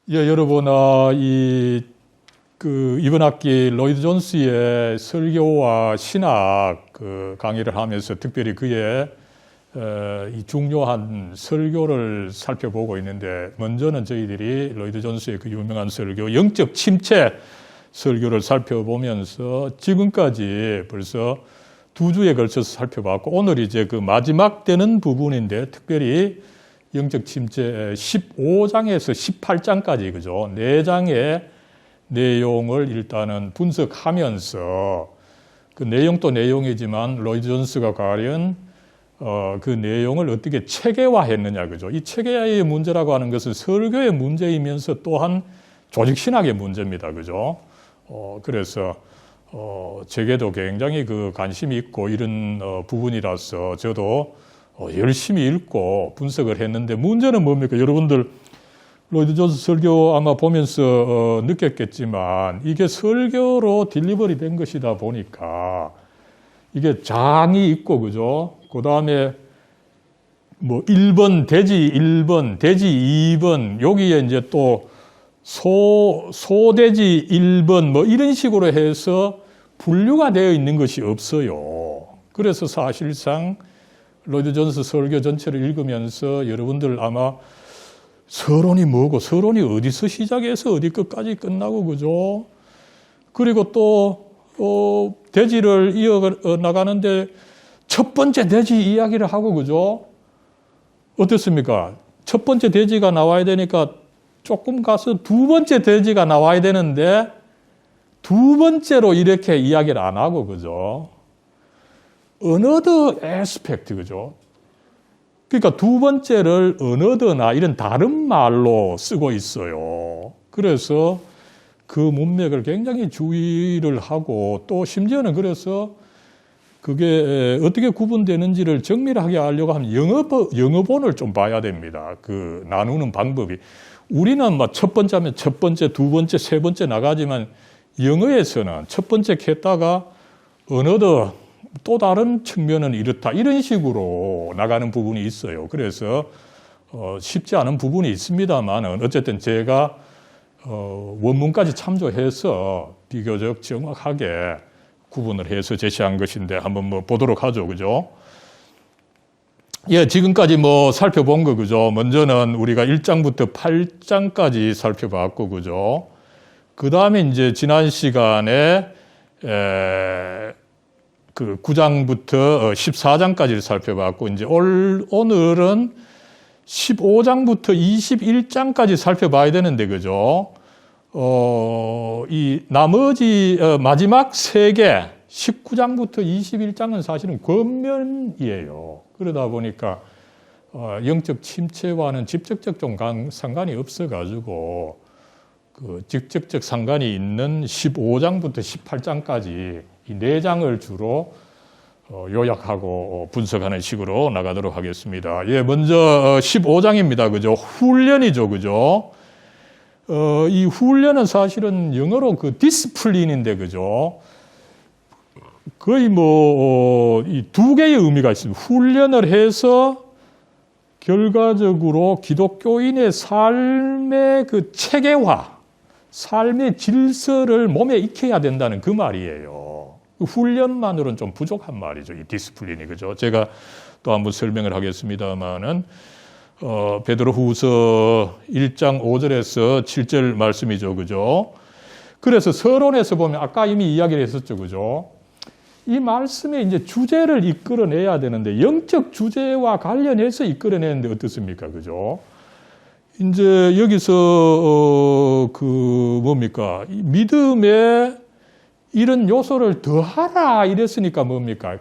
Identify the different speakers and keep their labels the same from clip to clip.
Speaker 1: 예, 여러분, 이번 학기 로이드 존스의 설교와 신학 강의를 하면서 특별히 그의 이 중요한 설교를 살펴보고 있는데, 먼저는 저희들이 로이드 존스의 그 유명한 설교, 영적 침체 설교를 살펴보면서 지금까지 벌써 2주에 걸쳐서 살펴봤고, 오늘 이제 그 마지막 되는 부분인데, 특별히 영적 침체 15장에서 18장까지, 그죠? 4장의 내용을 일단은 분석하면서, 그 내용도 내용이지만 로이드 존스가 가련 그 내용을 어떻게 체계화했느냐, 그죠? 이 체계화의 문제라고 하는 것은 설교의 문제이면서 또한 조직신학의 문제입니다, 그죠? 그래서 제게도 굉장히 그 관심이 있고 이런 부분이라서 저도 열심히 읽고 분석을 했는데, 문제는 뭡니까? 여러분들 로이드 존스 설교 아마 보면서 느꼈겠지만, 이게 설교로 딜리버리 된 것이다 보니까 이게 장이 있고, 그죠? 그 다음에 뭐 1번 돼지 1번, 돼지 2번, 여기에 이제 또 소돼지 1번 뭐 이런 식으로 해서 분류가 되어 있는 것이 없어요. 그래서 사실상 로이드 존스 설교 전체를 읽으면서 여러분들 아마 서론이 뭐고, 서론이 어디서 시작해서 어디 끝까지 끝나고, 그죠? 그리고 또 돼지를 이어나가는데 첫 번째 돼지 이야기를 하고, 그죠? 어떻습니까? 첫 번째 돼지가 나와야 되니까 조금 가서 두 번째 돼지가 나와야 되는데 두 번째로 이렇게 이야기를 안 하고, 그죠? another aspect, 그죠? 그러니까 두 번째를 another나 이런 다른 말로 쓰고 있어요. 그래서 그 문맥을 굉장히 주의를 하고, 또 심지어는 그래서 그게 어떻게 구분되는지를 정밀하게 알려고 하면 영어본을 좀 봐야 됩니다. 그 나누는 방법이. 우리는 막 첫 번째 하면 첫 번째, 두 번째, 세 번째 나가지만, 영어에서는 첫 번째 캤다가 another, 또 다른 측면은 이렇다, 이런 식으로 나가는 부분이 있어요. 그래서 쉽지 않은 부분이 있습니다만은 어쨌든 제가 원문까지 참조해서 비교적 정확하게 구분을 해서 제시한 것인데, 한번 뭐 보도록 하죠, 그죠? 예, 지금까지 뭐 살펴본 거, 그죠? 먼저는 우리가 1장부터 8장까지 살펴봤고, 그죠? 그 다음에 이제 지난 시간에 그 9장부터 14장까지를 살펴봤고, 이제 오늘은 15장부터 21장까지 살펴봐야 되는데, 그죠? 이 나머지 마지막 3개, 19장부터 21장은 사실은 권면이에요. 그러다 보니까 영적 침체와는 직접적 좀 상관이 없어가지고, 그 직접적 상관이 있는 15장부터 18장까지 이 4장을 주로 요약하고 분석하는 식으로 나가도록 하겠습니다. 예, 먼저 15장입니다. 그죠? 훈련이죠. 그죠? 이 훈련은 사실은 영어로 그 디스플린인데, 그죠? 거의 이 2개의 의미가 있습니다. 훈련을 해서 결과적으로 기독교인의 삶의 그 체계화, 삶의 질서를 몸에 익혀야 된다는 그 말이에요. 훈련만으로는 좀 부족한 말이죠, 이 디스플린이, 그죠? 제가 또 한번 설명을 하겠습니다만은, 베드로후서 1장 5절에서 7절 말씀이죠, 그죠? 그래서 서론에서 보면 아까 이미 이야기를 했었죠, 그죠? 이 말씀에 이제 주제를 이끌어내야 되는데, 영적 주제와 관련해서 이끌어내는데 어떻습니까, 그죠? 이제 여기서 뭡니까? 믿음에 이런 요소를 더하라 이랬으니까 뭡니까?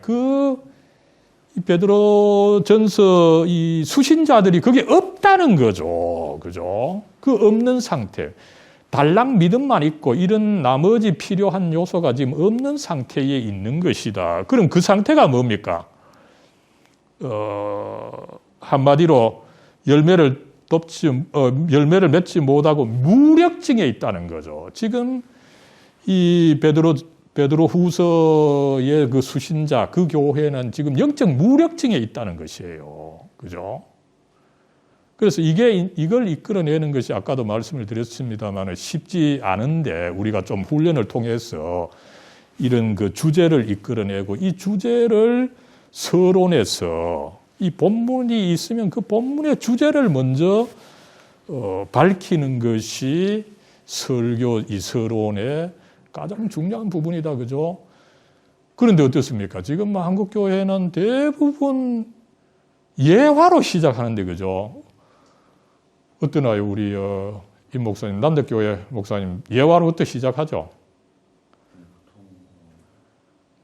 Speaker 1: 베드로 전서 이 수신자들이 그게 없다는 거죠. 그죠? 그 없는 상태. 달랑 믿음만 있고 이런 나머지 필요한 요소가 지금 없는 상태에 있는 것이다. 그럼 그 상태가 뭡니까? 한마디로 열매를 맺지 못하고 무력증에 있다는 거죠. 지금 이 베드로 후서의 그 수신자, 그 교회는 지금 영적 무력증에 있다는 것이에요. 그죠? 그래서 이걸 이끌어내는 것이 아까도 말씀을 드렸습니다만 쉽지 않은데 우리가 좀 훈련을 통해서 이런 그 주제를 이끌어내고 이 주제를 서론에서 이 본문이 있으면 그 본문의 주제를 먼저 밝히는 것이 설교 이 서론의 가장 중요한 부분이다. 그죠? 그런데 어떻습니까? 지금 한국 교회는 대부분 예화로 시작하는데 그죠? 어떠나요? 우리 임 목사님, 남대교회 목사님 예화로부터 시작하죠?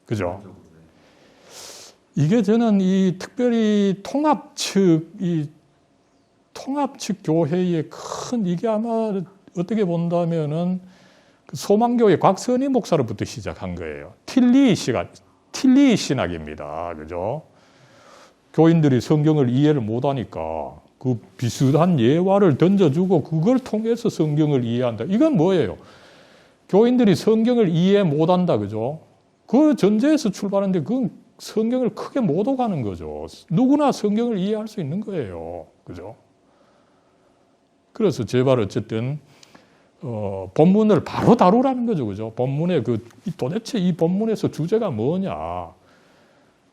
Speaker 1: 그죠? 이게 저는 이 특별히 통합 측 교회의 큰 이게 아마 어떻게 본다면은 소망교회 곽선희 목사로부터 시작한 거예요. 틸리 신학입니다. 그죠? 교인들이 성경을 이해를 못하니까 그 비슷한 예화를 던져주고 그걸 통해서 성경을 이해한다. 이건 뭐예요? 교인들이 성경을 이해 못한다. 그죠? 그 전제에서 출발하는데 그 성경을 크게 못 오가는 거죠. 누구나 성경을 이해할 수 있는 거예요. 그죠? 그래서 제발 어쨌든 본문을 바로 다루라는 거죠. 그죠? 본문에 도대체 이 본문에서 주제가 뭐냐.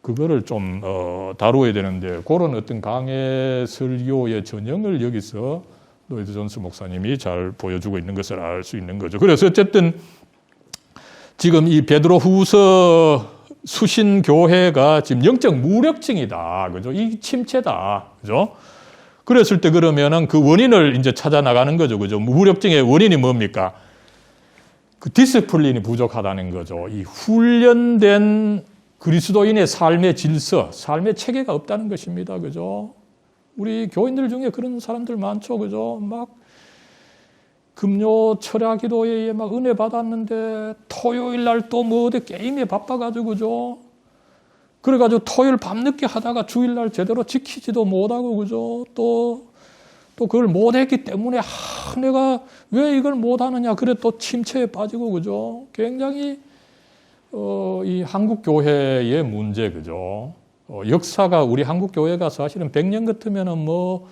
Speaker 1: 그거를 좀 다루어야 되는데 그런 어떤 강해 설교의 전형을 여기서 로이드 존스 목사님이 잘 보여주고 있는 것을 알 수 있는 거죠. 그래서 어쨌든 지금 이 베드로후서 수신 교회가 지금 영적 무력증이다. 그죠? 이 침체다. 그죠? 그랬을 때 그러면은 그 원인을 이제 찾아 나가는 거죠. 그죠? 무력증의 원인이 뭡니까? 그 디스플린이 부족하다는 거죠. 이 훈련된 그리스도인의 삶의 질서, 삶의 체계가 없다는 것입니다. 그죠? 우리 교인들 중에 그런 사람들 많죠. 그죠? 막 금요 철야 기도회에 막 은혜 받았는데 토요일 날 또 뭐 어디 게임에 바빠가지고 그죠? 그래가지고 토요일 밤늦게 하다가 주일 날 제대로 지키지도 못하고 그죠? 또 그걸 못했기 때문에 내가 왜 이걸 못하느냐 그래 또 침체에 빠지고 그죠? 굉장히 이 한국 교회의 문제 그죠? 역사가 우리 한국 교회가 사실은 100년 같으면은 뭐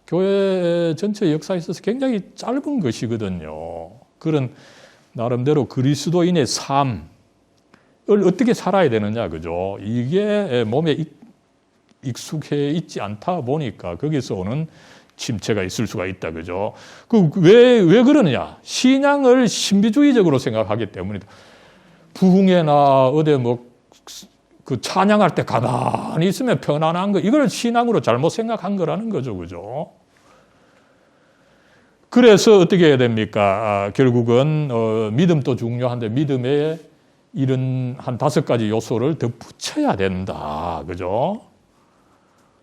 Speaker 1: 교회 전체 역사에 있어서 굉장히 짧은 것이거든요. 그런 나름대로 그리스도인의 삶을 어떻게 살아야 되느냐, 그죠? 이게 몸에 익숙해 있지 않다 보니까 거기서 오는 침체가 있을 수가 있다, 그죠? 왜 그러느냐? 신앙을 신비주의적으로 생각하기 때문이다. 부흥회나 어디 그 찬양할 때 가만히 있으면 편안한 거, 이걸 신앙으로 잘못 생각한 거라는 거죠, 그죠? 그래서 어떻게 해야 됩니까? 결국은 믿음도 중요한데 믿음에 이런 한 5가지 요소를 더 붙여야 된다, 그죠?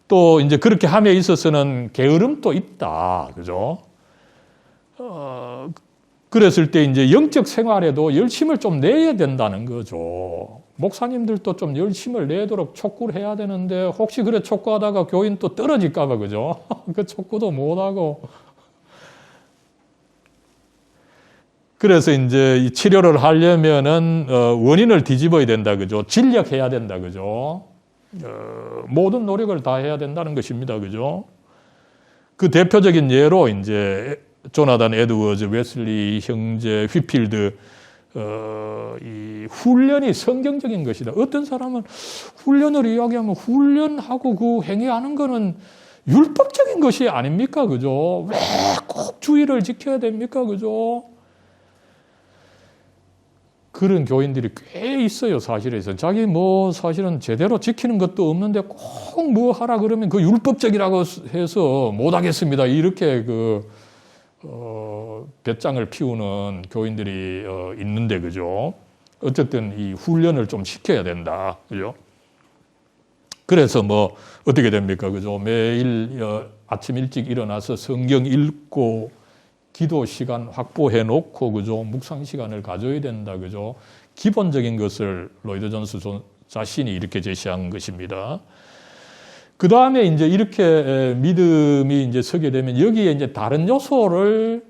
Speaker 1: 또 이제 그렇게 함에 있어서는 게으름도 있다, 그죠? 그랬을 때 이제 영적 생활에도 열심을 좀 내야 된다는 거죠. 목사님들도 좀 열심을 내도록 촉구를 해야 되는데 혹시 그래 촉구하다가 교인 또 떨어질까 봐, 그죠? 그 촉구도 못하고. 그래서 이제 이 치료를 하려면은 원인을 뒤집어야 된다, 그죠? 진력해야 된다, 그죠? 모든 노력을 다 해야 된다는 것입니다, 그죠? 그 대표적인 예로 이제 조나단 에드워즈, 웨슬리 형제, 휘필드, 이 훈련이 성경적인 것이다. 어떤 사람은 훈련을 이야기하면 훈련하고 그 행위하는 거는 율법적인 것이 아닙니까, 그죠? 왜 꼭 주의를 지켜야 됩니까, 그죠? 그런 교인들이 꽤 있어요, 사실에서. 자기 사실은 제대로 지키는 것도 없는데 꼭 뭐 하라 그러면 그 율법적이라고 해서 못하겠습니다. 이렇게 배짱을 피우는 교인들이 있는데, 그죠? 어쨌든 이 훈련을 좀 시켜야 된다, 그죠? 그래서 어떻게 됩니까, 그죠? 매일 아침 일찍 일어나서 성경 읽고 기도 시간 확보해 놓고, 그죠? 묵상 시간을 가져야 된다, 그죠? 기본적인 것을 로이드 존스 자신이 이렇게 제시한 것입니다. 그 다음에 이제 이렇게 믿음이 이제 서게 되면 여기에 이제 다른 요소를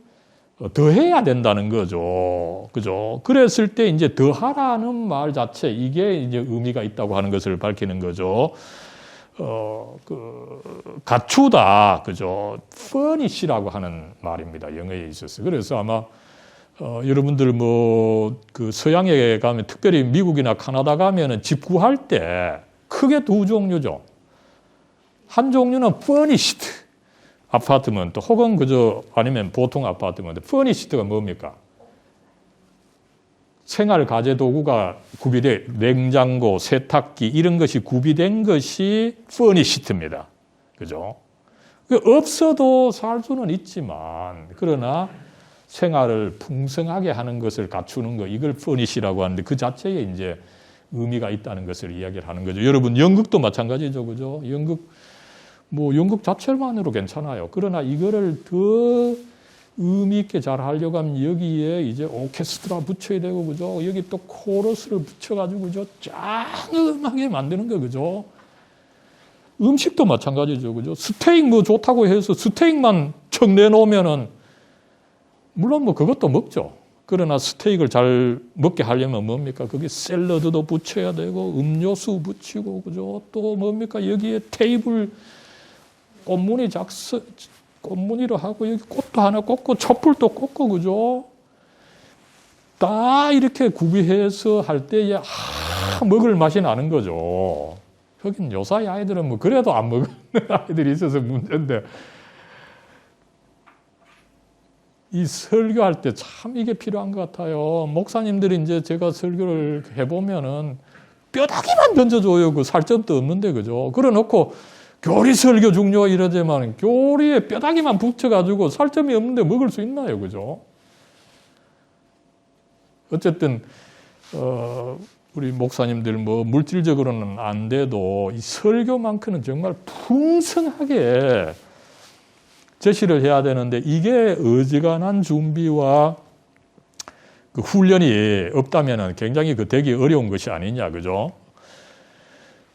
Speaker 1: 더해야 된다는 거죠. 그죠? 그랬을 때 이제 더하라는 말 자체, 이게 이제 의미가 있다고 하는 것을 밝히는 거죠. 갖추다, 그죠? furnish라고 하는 말입니다. 영어에 있어서. 그래서 아마 여러분들 그 서양에 가면, 특별히 미국이나 카나다 가면은 집 구할 때 크게 두 종류죠. 한 종류는 furnished 아파트먼트, 혹은 아니면 보통 아파트먼트. furnished가 뭡니까? 생활 가재 도구가 구비된 냉장고, 세탁기 이런 것이 구비된 것이 furnished입니다. 그죠? 없어도 살 수는 있지만, 그러나 생활을 풍성하게 하는 것을 갖추는 거, 이걸 furnish라고 하는데, 그 자체에 이제 의미가 있다는 것을 이야기를 하는 거죠. 여러분, 연극도 마찬가지죠. 그죠? 연극 자체만으로 괜찮아요. 그러나 이거를 더 의미 있게 잘 하려고 하면 여기에 이제 오케스트라 붙여야 되고, 그죠? 여기 또 코러스를 붙여가지고, 그죠? 짱음하게 만드는 거, 그죠? 음식도 마찬가지죠. 그죠? 스테이크 좋다고 해서 스테이크만 척 내놓으면은, 물론 그것도 먹죠. 그러나 스테이크를 잘 먹게 하려면 뭡니까? 거기 샐러드도 붙여야 되고, 음료수 붙이고, 그죠? 또 뭡니까? 여기에 테이블, 꽃무늬로 하고, 여기 꽃도 하나 꽂고, 촛불도 꽂고, 그죠? 다 이렇게 구비해서 할 때에, 먹을 맛이 나는 거죠. 여긴 요사이 아이들은 그래도 안 먹는 아이들이 있어서 문제인데, 이 설교할 때 참 이게 필요한 것 같아요. 목사님들이 이제 제가 설교를 해보면은 뼈다귀만 던져줘요. 그 살점도 없는데, 그죠? 그래 놓고 교리 설교 중요 이러지만 교리에 뼈다귀만 붙여가지고 살점이 없는데 먹을 수 있나요? 그죠? 어쨌든, 우리 목사님들 물질적으로는 안 돼도 이 설교만큼은 정말 풍성하게 제시를 해야 되는데, 이게 어지간한 준비와 그 훈련이 없다면 굉장히 되기 어려운 것이 아니냐, 그죠?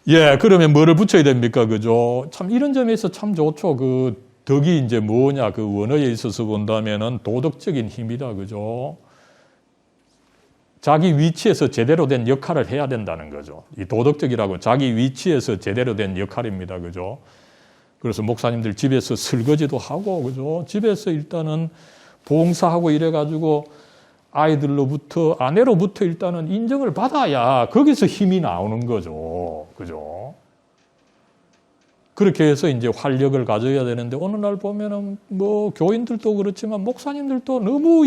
Speaker 1: 예, 그러면 뭐를 붙여야 됩니까, 그죠? 참 이런 점에서 참 좋죠. 덕이 이제 뭐냐, 원어에 있어서 본다면은 도덕적인 힘이다, 그죠? 자기 위치에서 제대로 된 역할을 해야 된다는 거죠. 이 도덕적이라고 자기 위치에서 제대로 된 역할입니다, 그죠? 그래서 목사님들 집에서 설거지도 하고, 그죠? 집에서 일단은 봉사하고 이래가지고 아이들로부터, 아내로부터 일단은 인정을 받아야 거기서 힘이 나오는 거죠. 그죠? 그렇게 해서 이제 활력을 가져야 되는데, 어느 날 보면은 교인들도 그렇지만 목사님들도 너무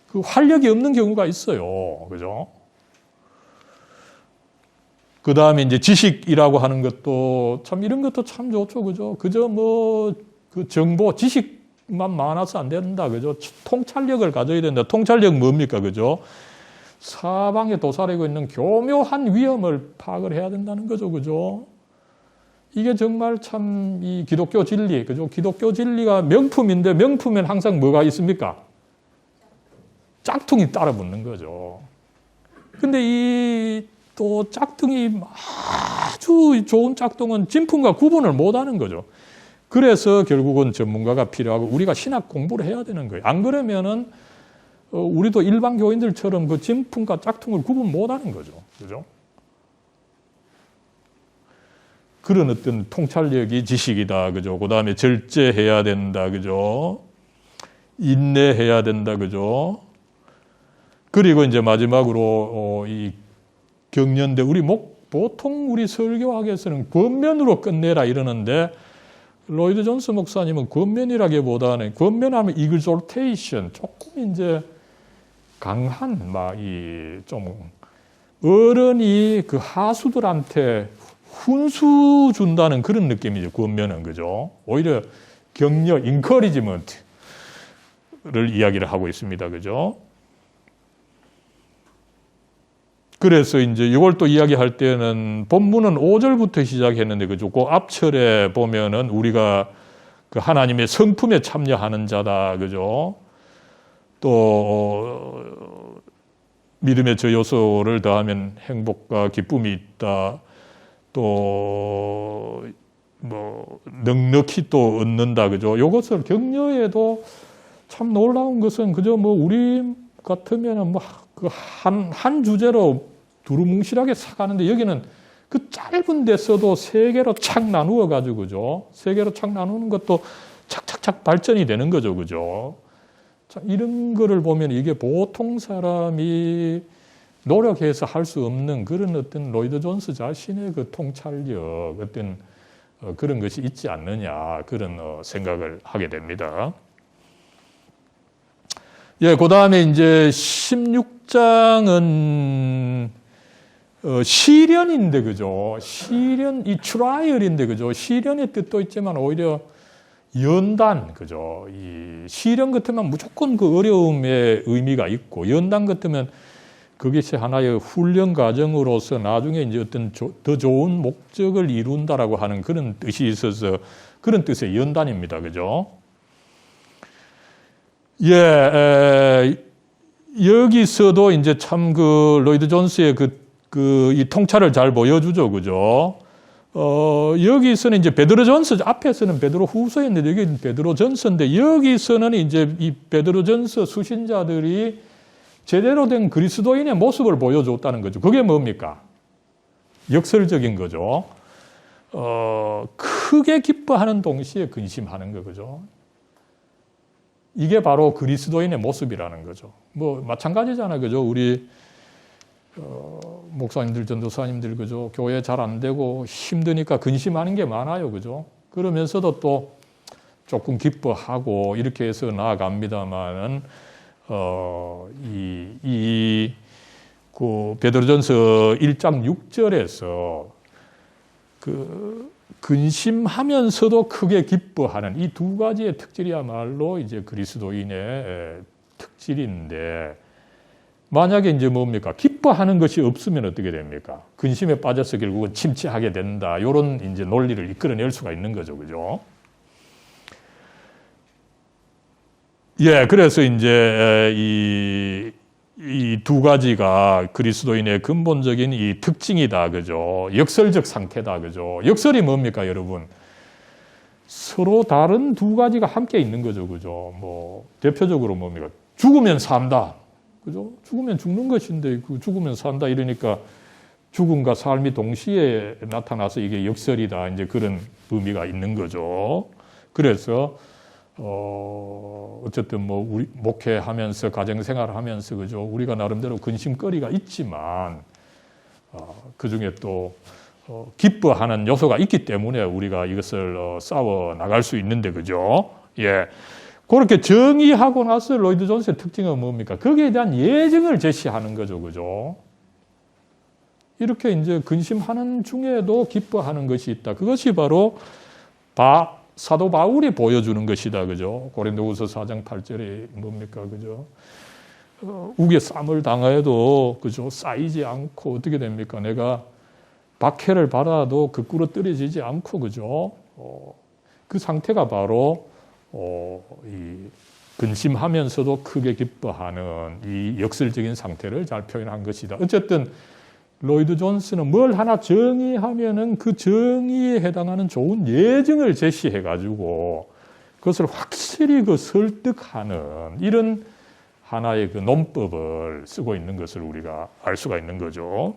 Speaker 1: 그 활력이 없는 경우가 있어요. 그죠? 그 다음에 이제 지식이라고 하는 것도 참 이런 것도 참 좋죠. 그죠? 그저 그 정보, 지식만 많아서 안 된다. 그죠? 통찰력을 가져야 된다. 통찰력 뭡니까? 그죠? 사방에 도사리고 있는 교묘한 위험을 파악을 해야 된다는 거죠. 그죠? 이게 정말 참 이 기독교 진리, 그죠? 기독교 진리가 명품인데, 명품엔 항상 뭐가 있습니까? 짝퉁이 따라 붙는 거죠. 근데 또 짝퉁이 아주 좋은 짝퉁은 진품과 구분을 못 하는 거죠. 그래서 결국은 전문가가 필요하고 우리가 신학 공부를 해야 되는 거예요. 안 그러면은 우리도 일반 교인들처럼 그 진품과 짝퉁을 구분 못 하는 거죠. 그죠? 그런 어떤 통찰력이 지식이다. 그죠? 그 다음에 절제해야 된다. 그죠? 인내해야 된다. 그죠? 그리고 이제 마지막으로 이 경련대, 보통 우리 설교학에서는 권면으로 끝내라 이러는데, 로이드 존스 목사님은 권면이라기보다는, 권면하면 exhortation, 조금 이제 강한 좀 어른이 그 하수들한테 훈수 준다는 그런 느낌이죠. 권면은, 그죠? 오히려 격려, encouragement를 이야기를 하고 있습니다. 그죠? 그래서 이제 이걸 또 이야기할 때는 본문은 5절부터 시작했는데, 그죠? 그 앞절에 보면은 우리가 그 하나님의 성품에 참여하는 자다. 그죠? 또 믿음의 저 요소를 더하면 행복과 기쁨이 있다. 또 넉넉히 또 얻는다. 그죠? 이것을 격려해도 참 놀라운 것은, 그저 우리 같으면은 한 주제로 두루뭉실하게 사가는데, 여기는 그 짧은 데서도 세 개로 착 나누어 가지고, 그죠? 세 개로 착 나누는 것도 착착착 발전이 되는 거죠, 그죠? 자, 이런 거를 보면 이게 보통 사람이 노력해서 할 수 없는 그런 어떤 로이드 존스 자신의 그 통찰력, 어떤 그런 것이 있지 않느냐, 그런 생각을 하게 됩니다. 예, 그 다음에 이제 16장은 시련인데, 그죠? 시련, 이 트라이얼인데, 그죠? 시련의 뜻도 있지만 오히려 연단, 그죠? 이 시련 같으면 무조건 그 어려움의 의미가 있고, 연단 같으면 그것이 하나의 훈련 과정으로서 나중에 이제 어떤 더 좋은 목적을 이룬다라고 하는 그런 뜻이 있어서 그런 뜻의 연단입니다. 그죠? 예, 여기서도 이제 참 그 로이드 존스의 이 통찰을 잘 보여주죠. 그죠? 여기서는 이제 베드로 전서, 앞에서는 베드로 후서였는데 여기는 베드로 전서인데 여기서는 이제 이 베드로 전서 수신자들이 제대로 된 그리스도인의 모습을 보여줬다는 거죠. 그게 뭡니까? 역설적인 거죠. 크게 기뻐하는 동시에 근심하는 거, 그죠? 이게 바로 그리스도인의 모습이라는 거죠. 뭐, 마찬가지잖아요. 그죠? 우리, 목사님들, 전도사님들, 그죠? 교회 잘 안 되고 힘드니까 근심하는 게 많아요. 그죠? 그러면서도 또 조금 기뻐하고 이렇게 해서 나아갑니다만은, 그 베드로전서 1장 6절에서 근심하면서도 크게 기뻐하는 이 두 가지의 특질이야말로 이제 그리스도인의 특질인데, 만약에 이제 뭡니까? 기뻐하는 것이 없으면 어떻게 됩니까? 근심에 빠져서 결국은 침체하게 된다. 이런 이제 논리를 이끌어낼 수가 있는 거죠. 그죠? 예, 그래서 이제 이 두 가지가 그리스도인의 근본적인 이 특징이다. 그죠? 역설적 상태다. 그죠? 역설이 뭡니까, 여러분? 서로 다른 두 가지가 함께 있는 거죠. 그죠? 뭐, 대표적으로 뭡니까? 죽으면 산다. 그죠? 죽으면 죽는 것인데, 죽으면 산다. 이러니까 죽음과 삶이 동시에 나타나서 이게 역설이다. 이제 그런 의미가 있는 거죠. 그래서, 어쨌든 뭐, 우리 목회하면서, 가정생활을 하면서, 그죠? 우리가 나름대로 근심거리가 있지만, 그 중에 또, 기뻐하는 요소가 있기 때문에 우리가 이것을 싸워 나갈 수 있는데, 그죠? 예. 그렇게 정의하고 나서 로이드 존스의 특징은 뭡니까? 거기에 대한 예증을 제시하는 거죠. 그죠? 이렇게 이제 근심하는 중에도 기뻐하는 것이 있다. 그것이 바로 사도 바울이 보여주는 것이다. 그죠? 고린도후서 4장 8절에 뭡니까? 그죠? 우기에 쌈을 당해도, 그죠? 쌓이지 않고 어떻게 됩니까? 내가 박해를 받아도 거꾸로 떨어지지 않고, 그죠? 그 상태가 바로, 이 근심하면서도 크게 기뻐하는 이 역설적인 상태를 잘 표현한 것이다. 어쨌든, 로이드 존스는 뭘 하나 정의하면은 그 정의에 해당하는 좋은 예증을 제시해가지고 그것을 확실히 설득하는 이런 하나의 그 논법을 쓰고 있는 것을 우리가 알 수가 있는 거죠.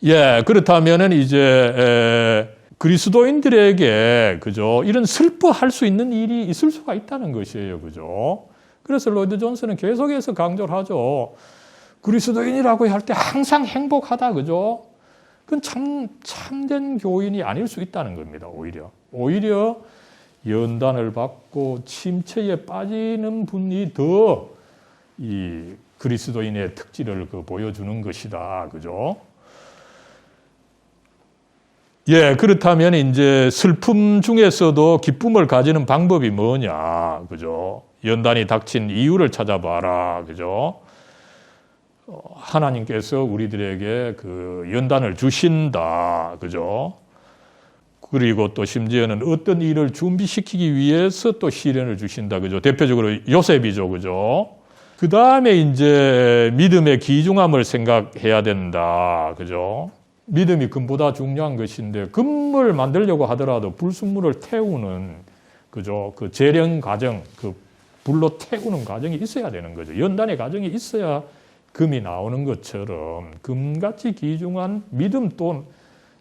Speaker 1: 예, 그렇다면은 이제 그리스도인들에게 그죠? 이런 슬퍼할 수 있는 일이 있을 수가 있다는 것이에요. 그죠? 그래서 로이드 존스는 계속해서 강조를 하죠. 그리스도인이라고 할 때 항상 행복하다, 그죠? 그건 참된 교인이 아닐 수 있다는 겁니다, 오히려 연단을 받고 침체에 빠지는 분이 더 이 그리스도인의 특질을 보여주는 것이다, 그죠? 예, 그렇다면 이제 슬픔 중에서도 기쁨을 가지는 방법이 뭐냐, 그죠? 연단이 닥친 이유를 찾아봐라, 그죠? 하나님께서 우리들에게 그 연단을 주신다. 그죠? 그리고 또 심지어는 어떤 일을 준비시키기 위해서 또 시련을 주신다. 그죠? 대표적으로 요셉이죠. 그죠? 그 다음에 이제 믿음의 귀중함을 생각해야 된다. 그죠? 믿음이 금보다 중요한 것인데, 금을 만들려고 하더라도 불순물을 태우는, 그죠? 그 재련 과정, 그 불로 태우는 과정이 있어야 되는 거죠. 연단의 과정이 있어야 금이 나오는 것처럼 금같이 귀중한 믿음 또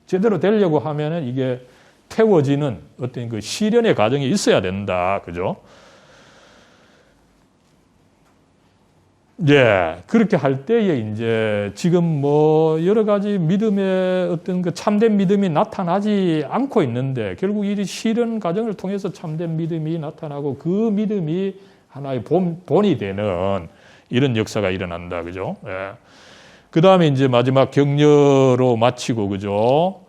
Speaker 1: 제대로 되려고 하면은 이게 태워지는 어떤 그 시련의 과정이 있어야 된다. 그죠? 예, 그렇게 할 때에 이제 지금 뭐 여러 가지 믿음의 어떤 그 참된 믿음이 나타나지 않고 있는데 결국 이 시련 과정을 통해서 참된 믿음이 나타나고 그 믿음이 하나의 본이 되는 이런 역사가 일어난다. 그죠? 예. 그 다음에 이제 마지막 격려로 마치고, 그죠?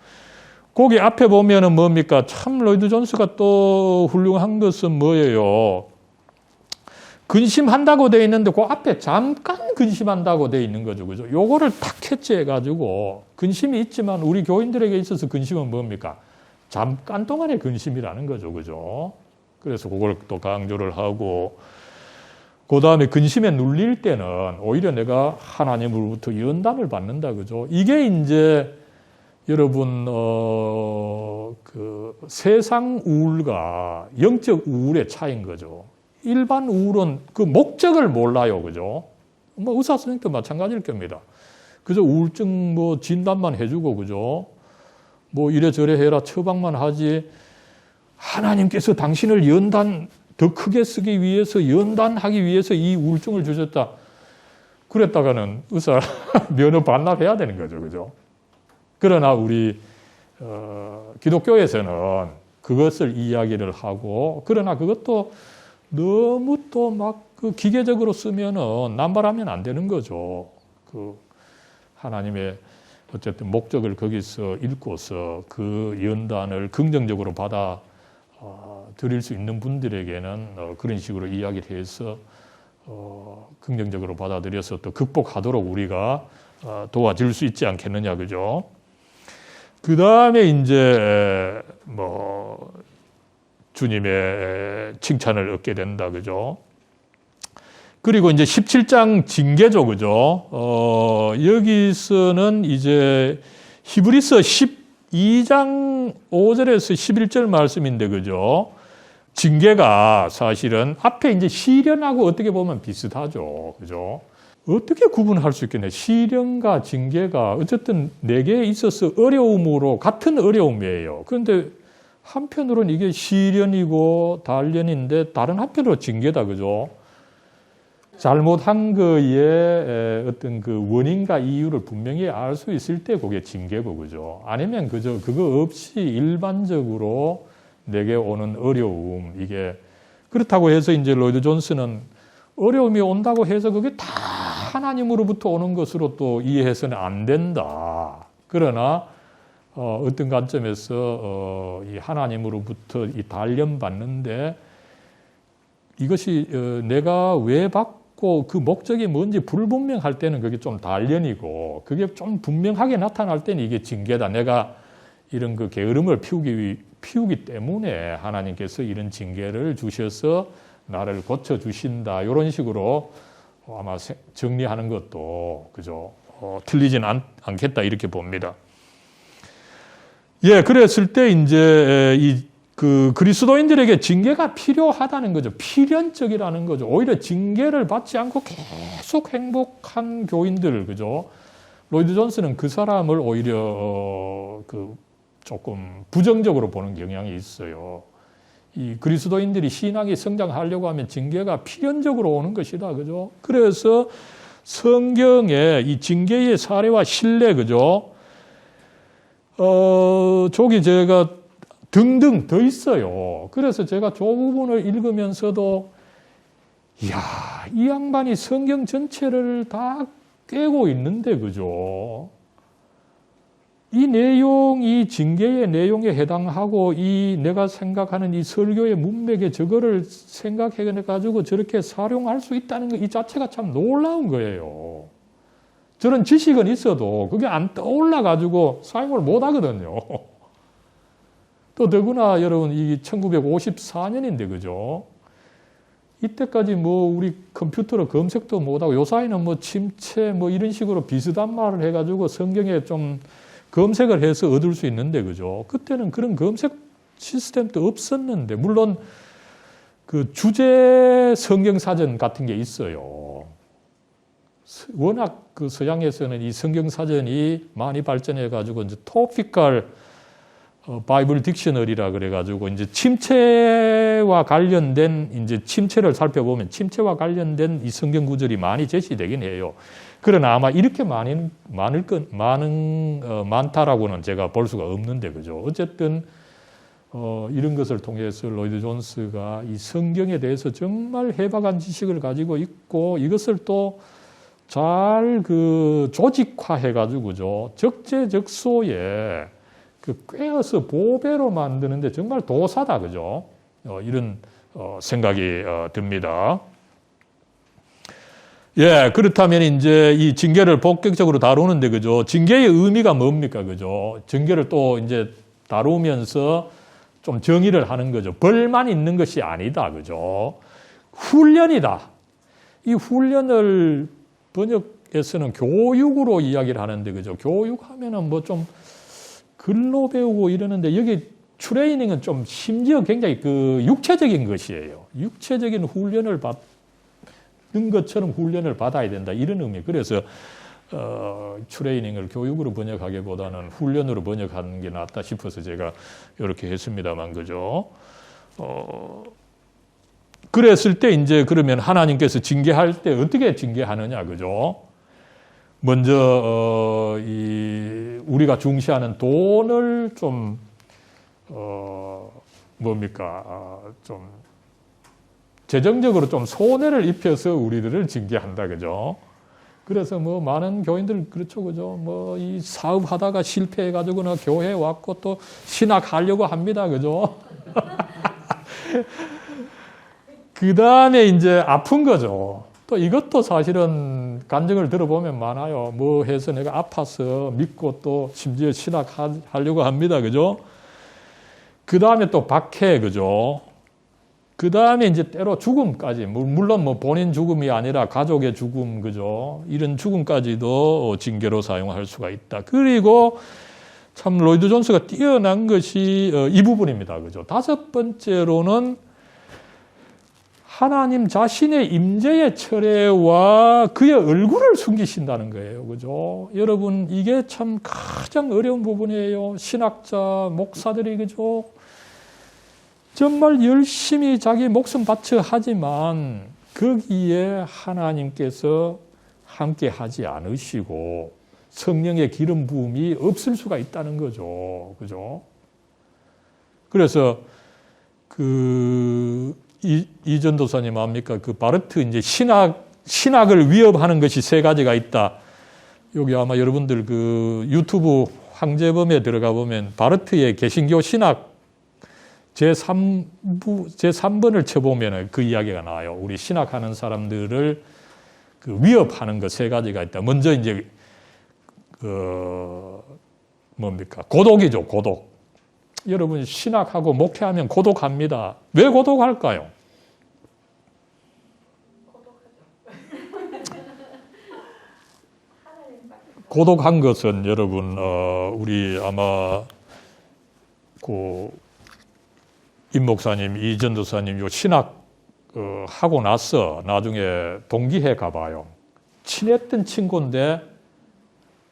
Speaker 1: 거기 앞에 보면은 뭡니까? 참 로이드 존스가 또 훌륭한 것은 뭐예요? 근심한다고 돼 있는데 그 앞에 잠깐 근심한다고 돼 있는 거죠. 그죠? 요거를 딱 캐치해가지고 근심이 있지만 우리 교인들에게 있어서 근심은 뭡니까? 잠깐 동안의 근심이라는 거죠. 그죠? 그래서 그걸 또 강조를 하고 그 다음에 근심에 눌릴 때는 오히려 내가 하나님으로부터 연단을 받는다. 그죠? 이게 이제 여러분, 그 세상 우울과 영적 우울의 차이인 거죠. 일반 우울은 그 목적을 몰라요. 그죠? 뭐 의사 선생님도 마찬가지일 겁니다. 그저 우울증 뭐 진단만 해주고, 그죠? 뭐 이래저래 해라 처방만 하지. 하나님께서 당신을 연단, 더 크게 쓰기 위해서, 연단하기 위해서 이 우울증을 주셨다. 그랬다가는 의사 면허 반납해야 되는 거죠. 그죠? 그러나 우리, 기독교에서는 그것을 이야기를 하고, 그러나 그것도 너무 또 막 그 기계적으로 쓰면은 남발하면 안 되는 거죠. 그 하나님의 어쨌든 목적을 거기서 읽고서 그 연단을 긍정적으로 받아 드릴 수 있는 분들에게는 그런 식으로 이야기를 해서 긍정적으로 받아들여서 또 극복하도록 우리가 도와줄 수 있지 않겠느냐, 그죠? 그 다음에 이제 뭐 주님의 칭찬을 얻게 된다, 그죠? 그리고 이제 17장 징계죠, 그죠? 여기서는 이제 히브리서 12장 5절에서 11절 말씀인데, 그죠? 징계가 사실은 앞에 이제 시련하고 어떻게 보면 비슷하죠, 그죠? 어떻게 구분할 수 있겠냐? 시련과 징계가 어쨌든 내게 있어서 어려움으로 같은 어려움이에요. 그런데 한편으로는 이게 시련이고 단련인데 다른 한편으로 징계다, 그죠? 잘못한 거에 어떤 그 원인과 이유를 분명히 알 수 있을 때 그게 징계고, 그죠? 아니면 그저 그거 없이 일반적으로 내게 오는 어려움, 이게 그렇다고 해서 이제 로이드 존스는 어려움이 온다고 해서 그게 다 하나님으로부터 오는 것으로 또 이해해서는 안 된다. 그러나 어떤 관점에서 이 하나님으로부터 이 단련받는데 이것이 내가 왜 받고 그 목적이 뭔지 불분명할 때는 그게 좀 단련이고 그게 좀 분명하게 나타날 때는 이게 징계다. 내가 이런 그 게으름을 피우기 때문에 하나님께서 이런 징계를 주셔서 나를 고쳐주신다. 이런 식으로 아마 정리하는 것도, 그죠? 틀리진 않겠다. 이렇게 봅니다. 예, 그랬을 때 이제 그 그리스도인들에게 징계가 필요하다는 거죠. 필연적이라는 거죠. 오히려 징계를 받지 않고 계속 행복한 교인들, 그죠? 로이드 존스는 그 사람을 오히려 그 조금 부정적으로 보는 경향이 있어요. 이 그리스도인들이 신앙이 성장하려고 하면 징계가 필연적으로 오는 것이다, 그죠? 그래서 성경에 이 징계의 사례와 신뢰, 그죠? 저기 제가 등등 더 있어요. 그래서 제가 저 부분을 읽으면서도, 이야, 이 양반이 성경 전체를 다 꿰고 있는데, 그죠? 이 내용이 징계의 내용에 해당하고 이 내가 생각하는 이 설교의 문맥에 저거를 생각해가지고 저렇게 사용할 수 있다는 것 이 자체가 참 놀라운 거예요. 저런 지식은 있어도 그게 안 떠올라가지고 사용을 못 하거든요. 또 더구나 여러분 이 1954년인데 그죠? 이때까지 뭐 우리 컴퓨터로 검색도 못하고 요사이는 뭐 침체 뭐 이런 식으로 비슷한 말을 해가지고 성경에 좀 검색을 해서 얻을 수 있는데 그죠? 그때는 그런 검색 시스템도 없었는데 물론 그 주제 성경사전 같은 게 있어요. 워낙 그 서양에서는 이 성경 사전이 많이 발전해 가지고 이제 토피컬 바이블 딕셔너리라 그래 가지고 이제 침체와 관련된 이제 침체를 살펴보면 침체와 관련된 이 성경 구절이 많이 제시되긴 해요. 그러나 아마 이렇게 많다라고는 제가 볼 수가 없는데, 그죠? 어쨌든 이런 것을 통해서 로이드 존스가 이 성경에 대해서 정말 해박한 지식을 가지고 있고, 이것을 또 잘 그 조직화해 가지고죠, 적재적소에 그 꿰어서 보배로 만드는데 정말 도사다, 그죠? 이런 생각이 듭니다. 예, 그렇다면 이제 이 징계를 본격적으로 다루는데, 그죠? 징계의 의미가 뭡니까, 그죠? 징계를 또 이제 다루면서 좀 정의를 하는 거죠. 벌만 있는 것이 아니다, 그죠? 훈련이다. 이 훈련을 번역에서는 교육으로 이야기를 하는데, 그죠? 교육하면은 뭐 좀 글로 배우고 이러는데, 여기 트레이닝은 좀 심지어 굉장히 그 육체적인 것이에요. 육체적인 훈련을 받는 것처럼 훈련을 받아야 된다, 이런 의미. 그래서 트레이닝을 교육으로 번역하기보다는 훈련으로 번역하는 게 낫다 싶어서 제가 이렇게 했습니다만, 그죠? 그랬을 때 이제 그러면 하나님께서 징계할 때 어떻게 징계하느냐, 그죠? 먼저 우리가 중시하는 돈을 좀 좀 재정적으로 좀 손해를 입혀서 우리들을 징계한다, 그죠? 그래서 뭐 많은 교인들 그렇죠, 그죠? 뭐 이 사업하다가 실패해가지고는 교회에 왔고 또 신학하려고 합니다, 그죠? 그 다음에 이제 아픈 거죠. 또 이것도 사실은 간증을 들어보면 많아요. 뭐 해서 내가 아파서 믿고 또 심지어 신학하려고 합니다, 그죠? 그 다음에 또 박해, 그죠? 그 다음에 이제 때로 죽음까지, 물론 뭐 본인 죽음이 아니라 가족의 죽음, 그죠? 이런 죽음까지도 징계로 사용할 수가 있다. 그리고 참 로이드 존스가 뛰어난 것이 이 부분입니다, 그죠? 다섯 번째로는 하나님 자신의 임재의 철회와 그의 얼굴을 숨기신다는 거예요, 그죠? 여러분, 이게 참 가장 어려운 부분이에요. 신학자, 목사들이, 그죠? 정말 열심히 자기 목숨 바쳐 하지만 거기에 하나님께서 함께 하지 않으시고 성령의 기름 부음이 없을 수가 있다는 거죠. 그죠? 그래서 이 전도사님 압니까? 그 바르트 이제 신학을 위협하는 것이 세 가지가 있다. 여기 아마 여러분들 그 유튜브 황재범에 들어가 보면 바르트의 개신교 신학 제3번을 쳐보면 그 이야기가 나와요. 우리 신학하는 사람들을 그 위협하는 것 세 가지가 있다. 먼저 이제 고독이죠, 고독. 여러분 신학하고 목회하면 고독합니다. 왜 고독할까요? 고독한 것은 여러분 우리 아마 임 목사님, 이 전도사님 요 신학 하고 나서 나중에 동기회 가봐요. 친했던 친구인데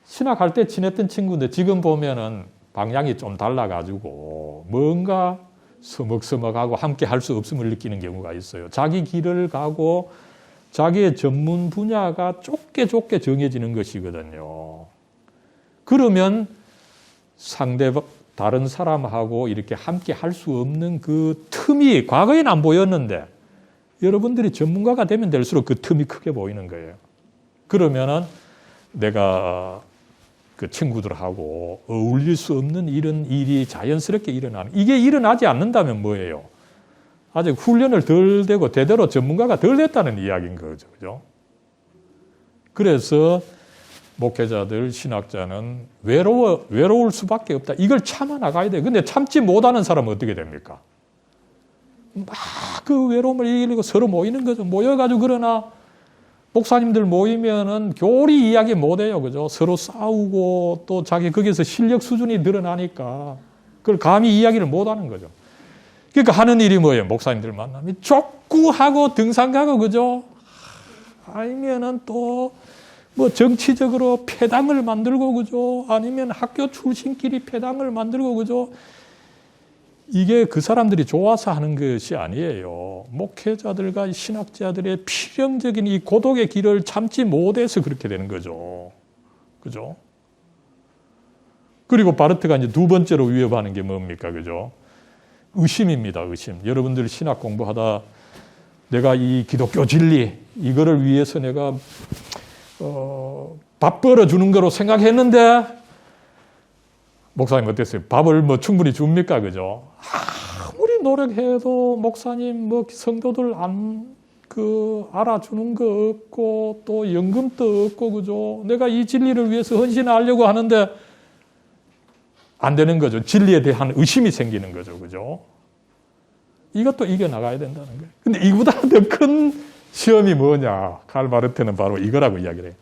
Speaker 1: 신학할 때 친했던 친구인데 지금 보면은 방향이 좀 달라가지고 뭔가 서먹서먹하고 함께 할 수 없음을 느끼는 경우가 있어요. 자기 길을 가고 자기의 전문 분야가 좁게 정해지는 것이거든요. 그러면 다른 사람하고 이렇게 함께 할 수 없는 그 틈이 과거에는 안 보였는데 여러분들이 전문가가 되면 될수록 그 틈이 크게 보이는 거예요. 그러면은 내가 그 친구들하고 어울릴 수 없는 이런 일이 자연스럽게 일어나는, 이게 일어나지 않는다면 뭐예요? 아직 훈련을 덜 되고 제대로 전문가가 덜 됐다는 이야기인 거죠. 그죠? 그래서 목회자들, 신학자는 외로울 수밖에 없다. 이걸 참아 나가야 돼. 근데 참지 못하는 사람은 어떻게 됩니까? 막 그 외로움을 이기려고 서로 모이는 거죠. 모여가지고 그러나 목사님들 모이면은 교리 이야기 못 해요. 그죠? 서로 싸우고 또 자기 거기서 실력 수준이 늘어나니까 그걸 감히 이야기를 못 하는 거죠. 그러니까 하는 일이 뭐예요? 목사님들 만나면 족구하고 등산 가고, 그죠? 아니면은 또 뭐 정치적으로 패당을 만들고 그죠? 아니면 학교 출신끼리 패당을 만들고 그죠? 이게 그 사람들이 좋아서 하는 것이 아니에요. 목회자들과 신학자들의 필연적인 이 고독의 길을 참지 못해서 그렇게 되는 거죠. 그죠? 그리고 바르트가 이제 두 번째로 위협하는 게 뭡니까? 그죠? 의심입니다. 의심. 여러분들 신학 공부하다 내가 이 기독교 진리 이거를 위해서 내가 밥 벌어주는 거로 생각했는데 목사님 어땠어요? 밥을 뭐 충분히 줍니까? 그죠? 아무리 노력해도 목사님 뭐 성도들 알아주는 거 없고 또 연금도 없고 그죠? 내가 이 진리를 위해서 헌신하려고 하는데 안 되는 거죠. 진리에 대한 의심이 생기는 거죠. 그죠? 이것도 이겨나가야 된다는 거예요. 근데 이보다 더 큰 시험이 뭐냐? 칼 바르트는 바로 이거라고 이야기를 해요.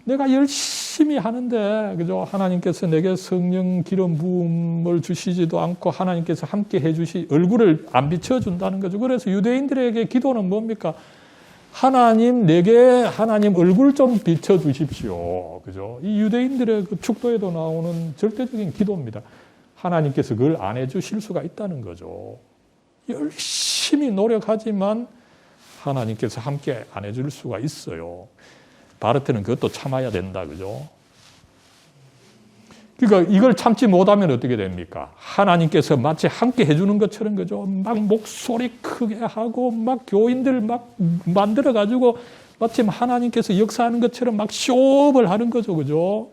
Speaker 1: 내가 열심히 하는데, 그죠? 하나님께서 내게 성령 기름 부음을 주시지도 않고 하나님께서 함께 얼굴을 안 비춰준다는 거죠. 그래서 유대인들에게 기도는 뭡니까? 하나님, 내게 하나님 얼굴 좀 비춰주십시오. 그죠? 이 유대인들의 그 축도에도 나오는 절대적인 기도입니다. 하나님께서 그걸 안 해주실 수가 있다는 거죠. 열심히 노력하지만 하나님께서 함께 안 해줄 수가 있어요. 바르트는 그것도 참아야 된다. 그죠? 그러니까 이걸 참지 못하면 어떻게 됩니까? 하나님께서 마치 함께 해주는 것처럼 그죠? 막 목소리 크게 하고 막 교인들 막 만들어가지고 마치 하나님께서 역사하는 것처럼 막 쇼업을 하는 거죠. 그죠?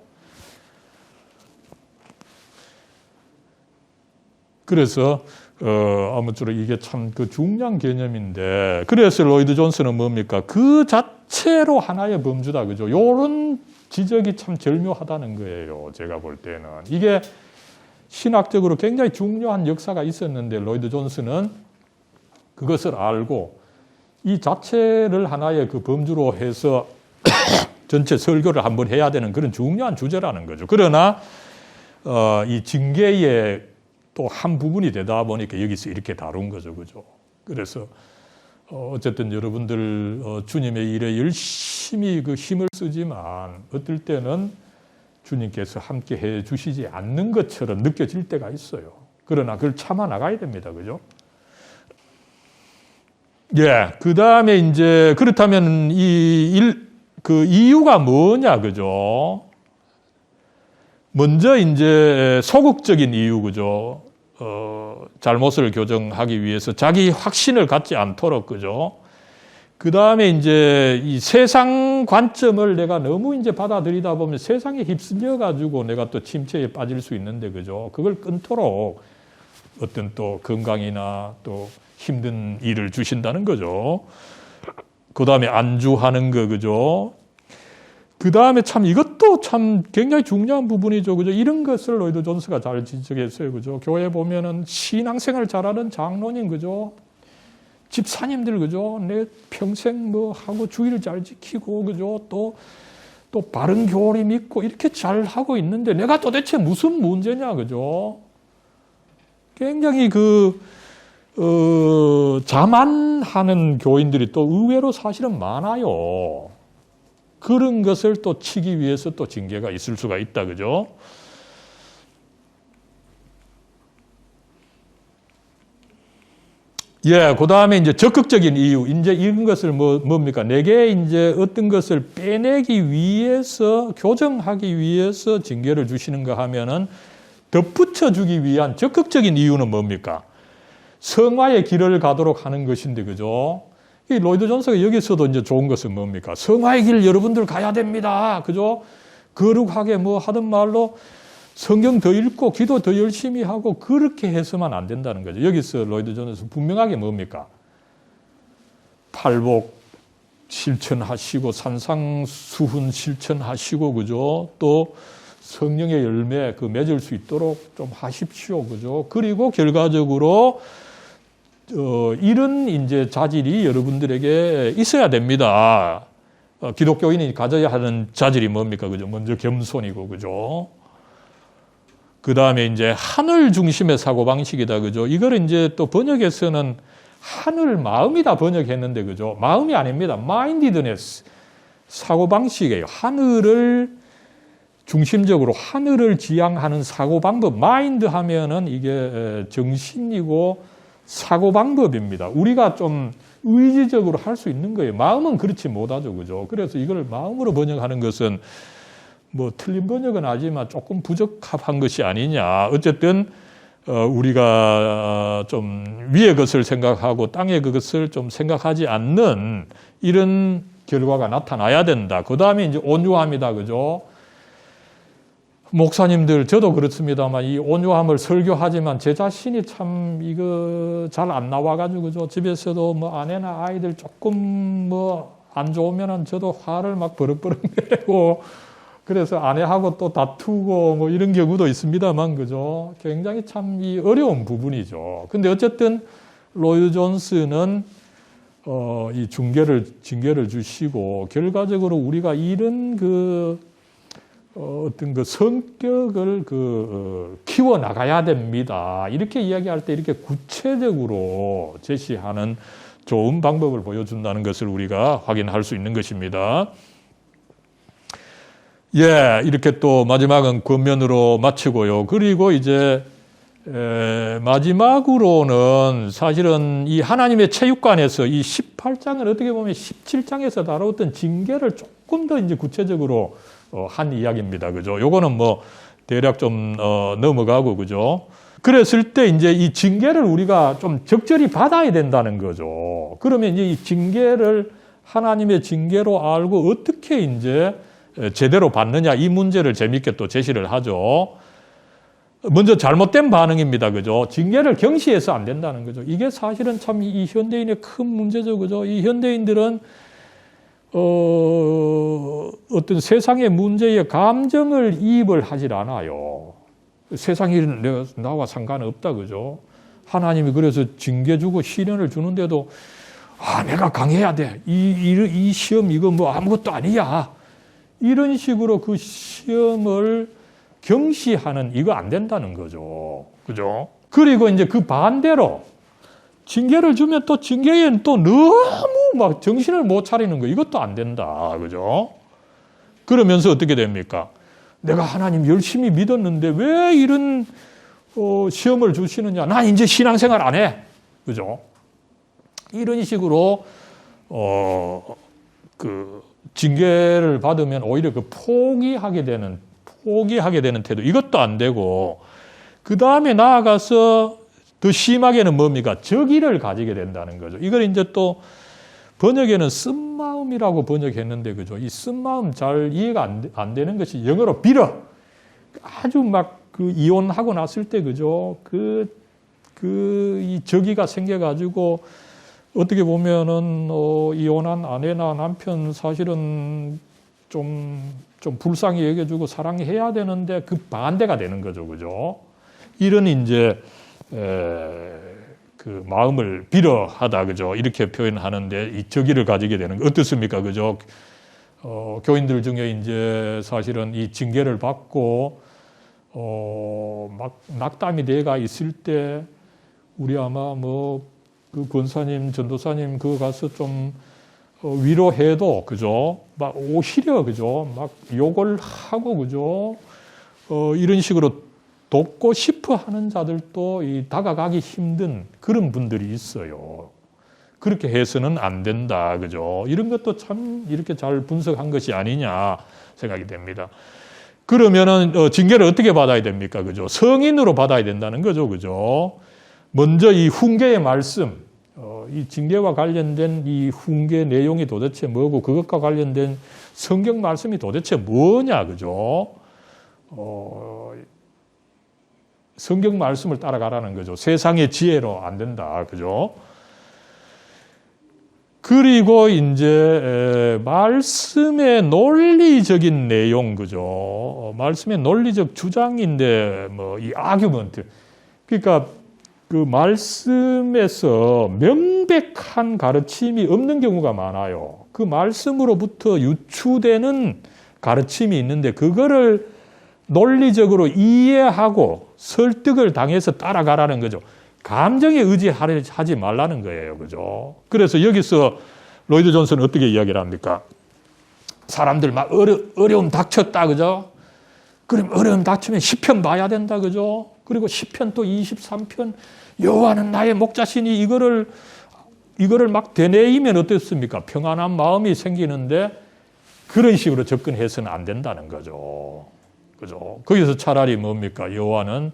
Speaker 1: 그래서 아무쪼록 이게 참 그 중요한 개념인데, 그래서 로이드 존스는 뭡니까? 그 자체로 하나의 범주다. 그죠? 요런 지적이 참 절묘하다는 거예요. 제가 볼 때는. 이게 신학적으로 굉장히 중요한 역사가 있었는데, 로이드 존스는 그것을 알고 이 자체를 하나의 그 범주로 해서 전체 설교를 한번 해야 되는 그런 중요한 주제라는 거죠. 그러나, 이 징계의 또 한 부분이 되다 보니까 여기서 이렇게 다룬 거죠. 그죠? 그래서 어쨌든 여러분들 주님의 일에 열심히 그 힘을 쓰지만 어떨 때는 주님께서 함께 해 주시지 않는 것처럼 느껴질 때가 있어요. 그러나 그걸 참아 나가야 됩니다. 그죠? 예. 그 다음에 이제 그렇다면 그 이유가 뭐냐? 그죠? 먼저 이제 소극적인 이유, 그죠? 잘못을 교정하기 위해서 자기 확신을 갖지 않도록, 그죠? 그 다음에 이제 이 세상 관점을 내가 너무 이제 받아들이다 보면 세상에 휩쓸려가지고 내가 또 침체에 빠질 수 있는데, 그죠? 그걸 끊도록 어떤 또 건강이나 또 힘든 일을 주신다는 거죠. 그 다음에 안주하는 거, 그죠? 그 다음에 참 이것도 참 굉장히 중요한 부분이죠. 그죠? 이런 것을 로이드 존스가 잘 지적했어요. 그죠? 교회 보면은 신앙생활 잘하는 장로님, 그죠? 집사님들, 그죠? 내 평생 뭐 하고 주의를 잘 지키고, 그죠? 또 바른 교리 믿고 이렇게 잘 하고 있는데 내가 도대체 무슨 문제냐, 그죠? 굉장히 자만하는 교인들이 또 의외로 사실은 많아요. 그런 것을 또 치기 위해서 또 징계가 있을 수가 있다. 그죠? 예, 그 다음에 이제 적극적인 이유. 이제 이런 것을 뭡니까? 내게 이제 어떤 것을 빼내기 위해서, 교정하기 위해서 징계를 주시는가 하면은 덧붙여 주기 위한 적극적인 이유는 뭡니까? 성화의 길을 가도록 하는 것인데, 그죠? 이 로이드 존스가 여기서도 이제 좋은 것은 뭡니까? 성화의 길 여러분들 가야 됩니다. 그죠? 거룩하게 뭐 하던 말로 성경 더 읽고 기도 더 열심히 하고 그렇게 해서만 안 된다는 거죠. 여기서 로이드 존스 분명하게 뭡니까? 팔복 실천하시고 산상수훈 실천하시고, 그죠? 또 성령의 열매 맺을 수 있도록 좀 하십시오. 그죠? 그리고 결과적으로 이런 이제 자질이 여러분들에게 있어야 됩니다. 기독교인이 가져야 하는 자질이 뭡니까? 그죠? 먼저 겸손이고, 그죠? 그 다음에 이제 하늘 중심의 사고방식이다. 그죠? 이걸 이제 또 번역에서는 하늘 마음이다 번역했는데, 그죠? 마음이 아닙니다. mindedness. 사고방식이에요. 하늘을 중심적으로 하늘을 지향하는 사고방법, 마인드 하면은 이게 정신이고 사고방법입니다. 우리가 좀 의지적으로 할 수 있는 거예요. 마음은 그렇지 못하죠. 그죠? 그래서 이걸 마음으로 번역하는 것은 뭐 틀린 번역은 아니지만 조금 부적합한 것이 아니냐. 어쨌든 우리가 좀 위의 것을 생각하고 땅의 그것을 좀 생각하지 않는 이런 결과가 나타나야 된다. 그 다음에 이제 온유함이다. 그죠? 목사님들, 저도 그렇습니다만 이 온유함을 설교하지만 제 자신이 참 이거 잘 안 나와가지고, 그죠? 집에서도 뭐 아내나 아이들 조금 뭐 안 좋으면은 저도 화를 막 버럭버럭 내고, 그래서 아내하고 또 다투고 뭐 이런 경우도 있습니다만, 그죠? 굉장히 참 이 어려운 부분이죠. 근데 어쨌든 로이드 존스는 이 징계를 주시고, 결과적으로 우리가 이런 어떤 그 성격을 키워 나가야 됩니다. 이렇게 이야기할 때 이렇게 구체적으로 제시하는 좋은 방법을 보여준다는 것을 우리가 확인할 수 있는 것입니다. 예, 이렇게 또 마지막은 권면으로 마치고요. 그리고 이제 마지막으로는 사실은 이 하나님의 체육관에서 이 18장을 어떻게 보면 17장에서 다루었던 징계를 조금 더 이제 구체적으로 한 이야기입니다. 그죠? 요거는 뭐 대략 좀 넘어가고, 그죠? 그랬을 때 이제 이 징계를 우리가 좀 적절히 받아야 된다는 거죠. 그러면 이제 이 징계를 하나님의 징계로 알고 어떻게 이제 제대로 받느냐, 이 문제를 재밌게 또 제시를 하죠. 먼저 잘못된 반응입니다. 그죠? 징계를 경시해서 안 된다는 거죠. 이게 사실은 참 이 현대인의 큰 문제죠. 그죠? 이 현대인들은 어떤 세상의 문제에 감정을 이입을 하질 않아요. 세상이 나와 상관없다. 그죠? 하나님이 그래서 징계 주고 시련을 주는데도 내가 강해야 돼. 이 시험 이거 뭐 아무것도 아니야. 이런 식으로 그 시험을 경시하는 이거 안 된다는 거죠. 그죠? 그리고 이제 그 반대로 징계를 주면 또 징계에는 또 너무 막 정신을 못 차리는 거 이것도 안 된다. 그죠? 그러면서 어떻게 됩니까? 내가 하나님 열심히 믿었는데 왜 이런 시험을 주시느냐? 난 이제 신앙생활 안 해. 그죠? 이런 식으로 징계를 받으면 오히려 포기하게 되는 태도, 이것도 안 되고, 그 다음에 나아가서 더 심하게는 뭡니까? 적의를 가지게 된다는 거죠. 이걸 이제 또 번역에는 쓴마음이라고 번역했는데, 그죠? 이 쓴마음 잘 이해가 안 되는 것이 영어로 비러. 아주 막 이혼하고 났을 때, 그죠? 이 적의가 생겨가지고, 어떻게 보면은, 이혼한 아내나 남편 사실은 좀 불쌍히 여겨주고 사랑해야 되는데 그 반대가 되는 거죠. 그죠? 이런 이제, 그 마음을 빌어하다. 그죠? 이렇게 표현하는데 이 적의를 가지게 되는 거 어떻습니까? 그죠? 교인들 중에 이제 사실은 이 징계를 받고, 막 낙담이 돼가 있을 때 우리 아마 그 권사님, 전도사님 그거 가서 좀 위로해도, 그죠? 막 오히려, 그죠? 막 욕을 하고, 그죠? 이런 식으로 돕고 싶어 하는 자들도 다가가기 힘든 그런 분들이 있어요. 그렇게 해서는 안 된다. 그죠? 이런 것도 참 이렇게 잘 분석한 것이 아니냐 생각이 됩니다. 그러면은 징계를 어떻게 받아야 됩니까? 그죠? 성인으로 받아야 된다는 거죠. 그죠? 먼저 이 훈계의 말씀, 이 징계와 관련된 이 훈계 내용이 도대체 뭐고 그것과 관련된 성경 말씀이 도대체 뭐냐, 그죠? 성경 말씀을 따라가라는 거죠. 세상의 지혜로 안 된다, 그죠? 그리고 이제 말씀의 논리적인 내용, 그죠? 말씀의 논리적 주장인데 이 아규먼트, 그러니까 그 말씀에서 명백한 가르침이 없는 경우가 많아요. 그 말씀으로부터 유추되는 가르침이 있는데 그거를 논리적으로 이해하고 설득을 당해서 따라가라는 거죠. 감정에 의지하지 말라는 거예요. 그죠? 그래서 여기서 로이드 존슨은 어떻게 이야기를 합니까? 사람들 막 어려움 닥쳤다, 그죠? 그럼 어려움 닥치면 시편 봐야 된다, 그죠? 그리고 시편 또 23편, 여호와는 나의 목자시니 이거를 막 되뇌이면 어떻습니까? 평안한 마음이 생기는데 그런 식으로 접근해서는 안 된다는 거죠. 그죠? 거기서 차라리 뭡니까? 여호와는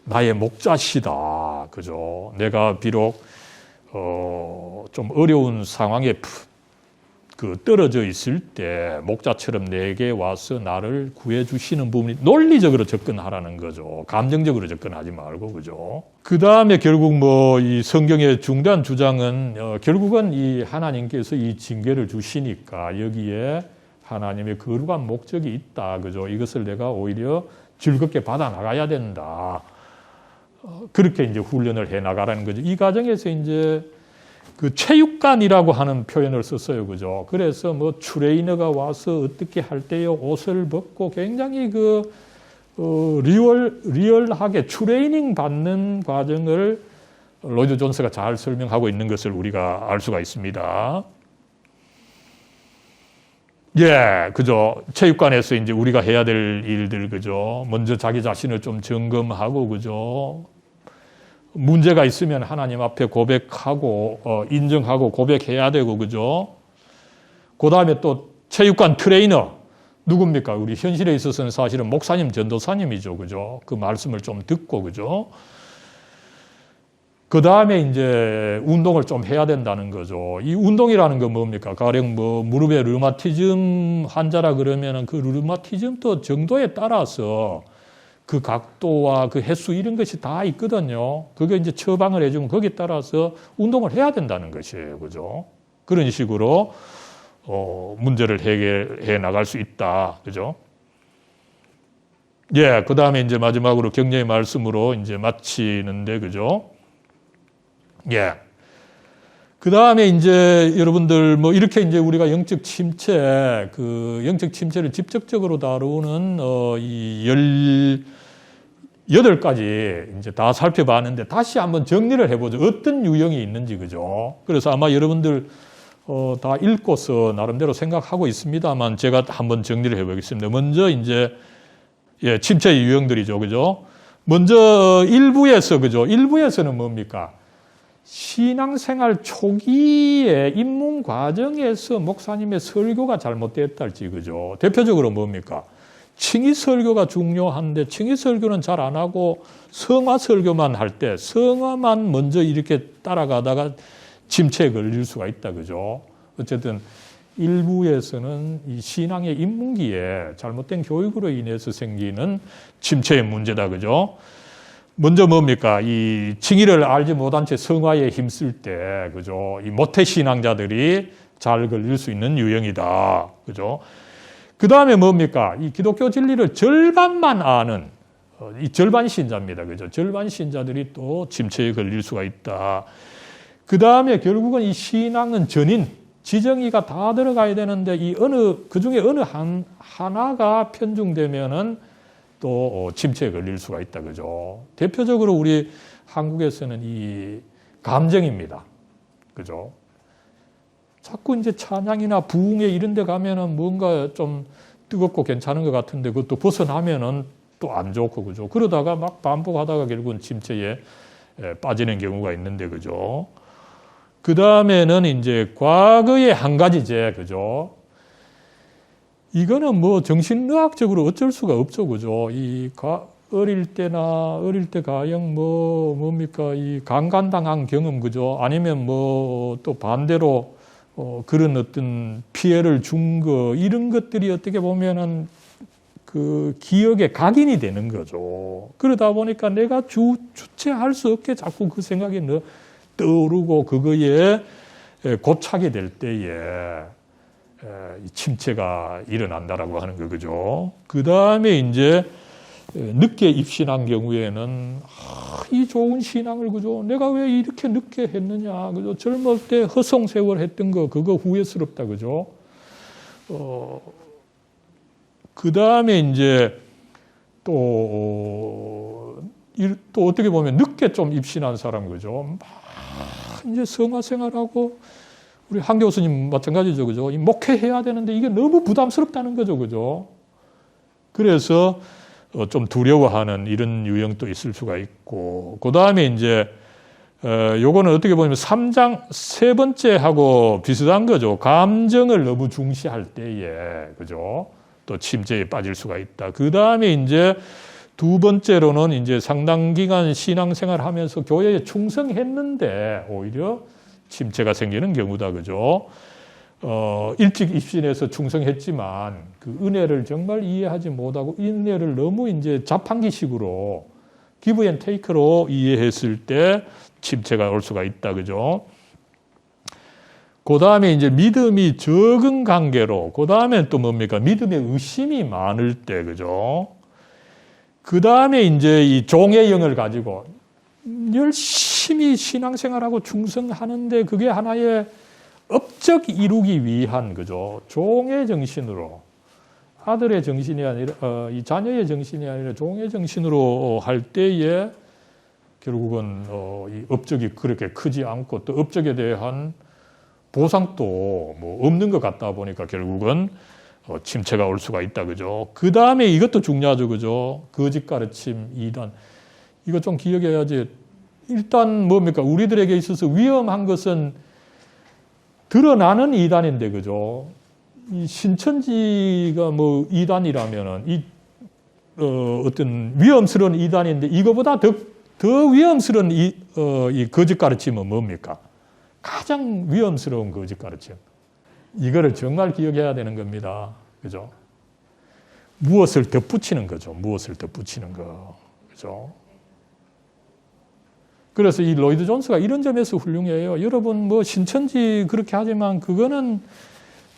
Speaker 1: 나의 목자시다. 그죠? 내가 비록 좀 어려운 상황에 떨어져 있을 때 목자처럼 내게 와서 나를 구해주시는 부분이 논리적으로 접근하라는 거죠. 감정적으로 접근하지 말고, 그죠? 그 다음에 결국 이 성경의 중대한 주장은 결국은 이 하나님께서 이 징계를 주시니까 여기에 하나님의 거룩한 목적이 있다, 그죠? 이것을 내가 오히려 즐겁게 받아 나가야 된다. 그렇게 이제 훈련을 해 나가라는 거죠. 이 과정에서 이제 그 체육관이라고 하는 표현을 썼어요, 그죠? 그래서 트레이너가 와서 어떻게 할 때요, 옷을 벗고 굉장히 리얼하게 트레이닝 받는 과정을 로이드 존스가 잘 설명하고 있는 것을 우리가 알 수가 있습니다. 예, 그죠? 체육관에서 이제 우리가 해야 될 일들, 그죠? 먼저 자기 자신을 좀 점검하고, 그죠? 문제가 있으면 하나님 앞에 고백하고 인정하고 고백해야 되고, 그죠? 그 다음에 또 체육관 트레이너 누굽니까? 우리 현실에 있어서는 사실은 목사님, 전도사님이죠, 그죠? 그 말씀을 좀 듣고, 그죠? 그 다음에 이제 운동을 좀 해야 된다는 거죠. 이 운동이라는 건 뭡니까? 가령 무릎에 류마티즘 환자라 그러면은 그 류마티즘도 정도에 따라서 그 각도와 그 횟수 이런 것이 다 있거든요. 그게 이제 처방을 해주면 거기에 따라서 운동을 해야 된다는 것이에요. 그죠? 그런 식으로, 문제를 해결해 나갈 수 있다. 그죠? 예, 그 다음에 이제 마지막으로 격려의 말씀으로 이제 마치는데, 그죠? 예. 그 다음에 이제 여러분들 이렇게 이제 우리가 영적 침체를 직접적으로 다루는 이 18가지 이제 다 살펴봤는데 다시 한번 정리를 해보죠. 어떤 유형이 있는지, 그죠? 그래서 아마 여러분들 다 읽고서 나름대로 생각하고 있습니다만 제가 한번 정리를 해보겠습니다. 먼저 이제 침체의 유형들이죠, 그죠? 먼저 1부에서, 그죠? 1부에서는 뭡니까? 신앙생활 초기의 입문 과정에서 목사님의 설교가 잘못됐달지, 그죠? 대표적으로 뭡니까? 칭의 설교가 중요한데 칭의 설교는 잘 안 하고 성화 설교만 할 때 성화만 먼저 이렇게 따라가다가 침체에 걸릴 수가 있다, 그죠? 어쨌든 일부에서는 이 신앙의 입문기에 잘못된 교육으로 인해서 생기는 침체의 문제다, 그죠? 먼저 뭡니까? 이 칭의를 알지 못한 채 성화에 힘쓸 때, 그죠? 이 모태신앙자들이 잘 걸릴 수 있는 유형이다. 그죠? 그 다음에 뭡니까? 이 기독교 진리를 절반만 아는, 이 절반 신자입니다. 그죠? 절반 신자들이 또 침체에 걸릴 수가 있다. 그 다음에 결국은 이 신앙은 전인, 지정의가 다 들어가야 되는데, 그 중에 어느 하나가 편중되면은 또 침체에 걸릴 수가 있다, 그죠? 대표적으로 우리 한국에서는 이 감정입니다, 그죠? 자꾸 이제 찬양이나 부흥회 이런 데 가면은 뭔가 좀 뜨겁고 괜찮은 것 같은데 그것도 벗어나면은 또 안 좋고, 그죠? 그러다가 막 반복하다가 결국은 침체에 빠지는 경우가 있는데, 그죠? 그 다음에는 이제 과거의 한 가지제, 그죠? 이거는 정신의학적으로 어쩔 수가 없죠, 그죠? 어릴 때 가령 뭡니까? 이 강간당한 경험, 그죠? 아니면 또 반대로, 그런 어떤 피해를 준 거, 이런 것들이 어떻게 보면은 그 기억에 각인이 되는 거죠. 그러다 보니까 내가 주체할 수 없게 자꾸 그 생각이 떠오르고 그거에 고착이 될 때에 침체가 일어난다라고 하는 거, 그죠? 그 다음에 이제 늦게 입신한 경우에는 이 좋은 신앙을, 그죠? 내가 왜 이렇게 늦게 했느냐, 그죠? 젊을 때 허송세월 했던 거 그거 후회스럽다, 그죠? 그 다음에 이제 또 어떻게 보면 늦게 좀 입신한 사람, 그죠? 막 이제 성화 생활하고 우리 한 교수님 마찬가지죠. 그죠? 이 목회해야 되는데 이게 너무 부담스럽다는 거죠. 그죠? 그래서 좀 두려워하는 이런 유형도 있을 수가 있고, 그 다음에 이제, 요거는 어떻게 보면 3장 세 번째하고 비슷한 거죠. 감정을 너무 중시할 때에, 그죠? 또 침체에 빠질 수가 있다. 그 다음에 이제 두 번째로는 이제 상당 기간 신앙생활 하면서 교회에 충성했는데 오히려 침체가 생기는 경우다. 그죠? 일찍 입신해서 충성했지만 그 은혜를 정말 이해하지 못하고 이 은혜를 너무 이제 자판기식으로 기브 앤 테이크로 이해했을 때 침체가 올 수가 있다. 그죠? 그 다음에 이제 믿음이 적은 관계로, 그 다음에 또 뭡니까? 믿음의 의심이 많을 때, 그죠? 그 다음에 이제 이 종의 영을 가지고 열심히 신앙생활하고 충성하는데 그게 하나의 업적 이루기 위한, 그죠? 종의 정신으로, 아들의 정신이 아니라, 이 자녀의 정신이 아니라 종의 정신으로 할 때에 결국은 이 업적이 그렇게 크지 않고 또 업적에 대한 보상도 뭐 없는 것 같다 보니까 결국은 침체가 올 수가 있다. 그죠? 그 다음에 이것도 중요하죠. 그죠? 거짓 가르침, 이단. 이거 좀 기억해야지. 일단 뭡니까? 우리들에게 있어서 위험한 것은 드러나는 이단인데, 그죠? 이 신천지가 뭐 이단이라면은 어떤 위험스러운 이단인데 이거보다 더 위험스러운 이 거짓 가르침은 뭡니까? 가장 위험스러운 거짓 가르침. 이거를 정말 기억해야 되는 겁니다. 그죠? 무엇을 덧붙이는 거죠. 무엇을 덧붙이는 거. 그죠? 그래서 이 로이드 존스가 이런 점에서 훌륭해요. 여러분 뭐 신천지 그렇게 하지만 그거는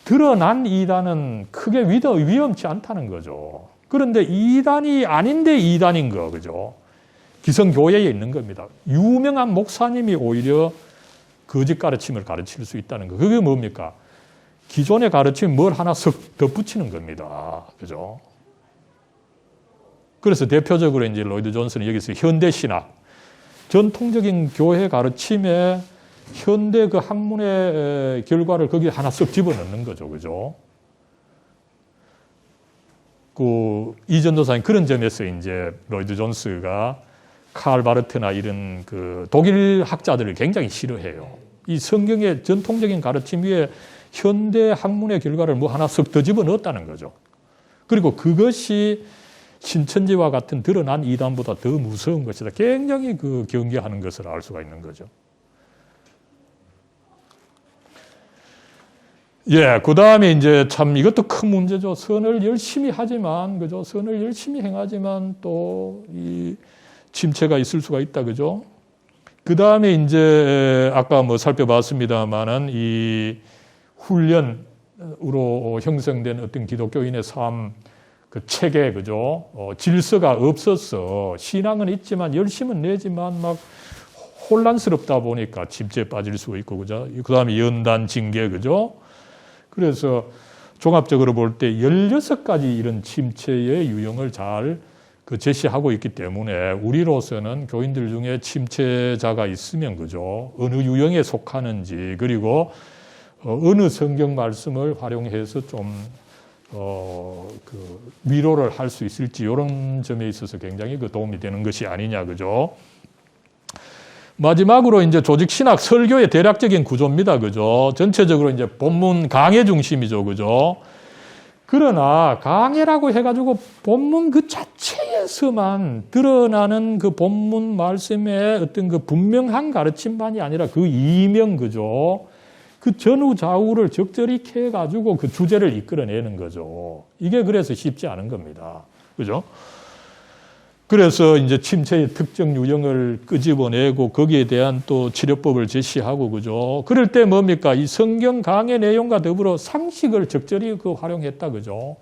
Speaker 1: 드러난 이단은 크게 위험치 않다는 거죠. 그런데 이단이 아닌데 이단인 거. 그죠? 기성교회에 있는 겁니다. 유명한 목사님이 오히려 거짓 가르침을 가르칠 수 있다는 거. 그게 뭡니까? 기존의 가르침 뭘 하나 석 덧붙이는 겁니다. 그죠? 그래서 대표적으로 이제 로이드 존슨은 여기서 현대 신학, 전통적인 교회 가르침에 현대 그 학문의 결과를 거기에 하나 썩 집어넣는 거죠. 그죠? 그 이전도사님 그런 점에서 이제 로이드 존스가 칼 바르트나 이런 그 독일 학자들을 굉장히 싫어해요. 이 성경의 전통적인 가르침 위에 현대 학문의 결과를 뭐 하나 썩 더 집어넣었다는 거죠. 그리고 그것이 신천지와 같은 드러난 이단보다 더 무서운 것이다. 굉장히 그 경계하는 것을 알 수가 있는 거죠. 예, 그 다음에 이제 참 이것도 큰 문제죠. 선을 열심히 하지만, 그죠? 선을 열심히 행하지만 또 이 침체가 있을 수가 있다. 그죠? 그 다음에 이제 아까 뭐 살펴봤습니다만은 이 훈련으로 형성된 어떤 기독교인의 삶, 그 체계, 그죠? 질서가 없어서 신앙은 있지만 열심은 내지만 막 혼란스럽다 보니까 침체에 빠질 수가 있고, 그죠? 그 다음에 연단, 징계, 그죠? 그래서 종합적으로 볼 때 16가지 이런 침체의 유형을 잘 제시하고 있기 때문에 우리로서는 교인들 중에 침체자가 있으면, 그죠? 어느 유형에 속하는지, 그리고 어느 성경 말씀을 활용해서 좀 그 위로를 할 수 있을지 이런 점에 있어서 굉장히 그 도움이 되는 것이 아니냐, 그죠? 마지막으로 이제 조직 신학 설교의 대략적인 구조입니다, 그죠? 전체적으로 이제 본문 강해 중심이죠, 그죠? 그러나 강해라고 해가지고 본문 그 자체에서만 드러나는 그 본문 말씀의 어떤 그 분명한 가르침만이 아니라 그 이명, 그죠? 그 전후 좌우를 적절히 캐가지고 그 주제를 이끌어내는 거죠. 이게 그래서 쉽지 않은 겁니다. 그죠? 그래서 이제 침체의 특정 유형을 끄집어내고 거기에 대한 또 치료법을 제시하고, 그죠? 그럴 때 뭡니까? 이 성경 강의 내용과 더불어 상식을 적절히 그 활용했다. 그죠?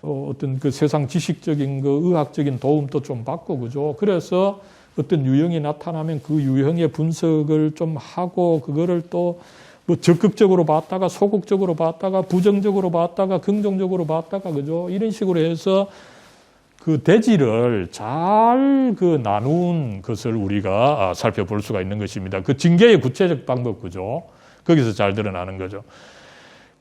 Speaker 1: 어떤 그 세상 지식적인 그 의학적인 도움도 좀 받고, 그죠? 그래서 어떤 유형이 나타나면 그 유형의 분석을 좀 하고 그거를 또 뭐 적극적으로 봤다가 소극적으로 봤다가 부정적으로 봤다가 긍정적으로 봤다가, 그죠? 이런 식으로 해서 그 대지를 잘 그 나눈 것을 우리가 살펴볼 수가 있는 것입니다. 그 징계의 구체적 방법, 그죠? 거기서 잘 드러나는 거죠.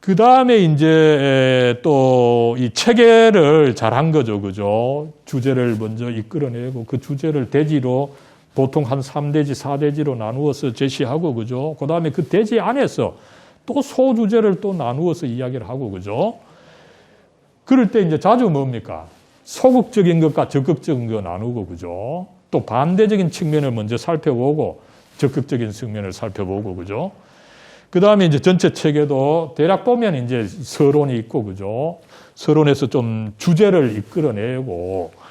Speaker 1: 그 다음에 이제 또 이 체계를 잘한 거죠. 그죠? 주제를 먼저 이끌어내고 그 주제를 대지로 보통 한 3대지, 4대지로 나누어서 제시하고, 그죠? 그 다음에 그 대지 안에서 또 소주제를 또 나누어서 이야기를 하고, 그죠? 그럴 때 이제 자주 뭡니까? 소극적인 것과 적극적인 거 나누고, 그죠? 또 반대적인 측면을 먼저 살펴보고, 적극적인 측면을 살펴보고, 그죠? 그 다음에 이제 전체 체계도 대략 보면 이제 서론이 있고, 그죠? 서론에서 좀 주제를 이끌어내고,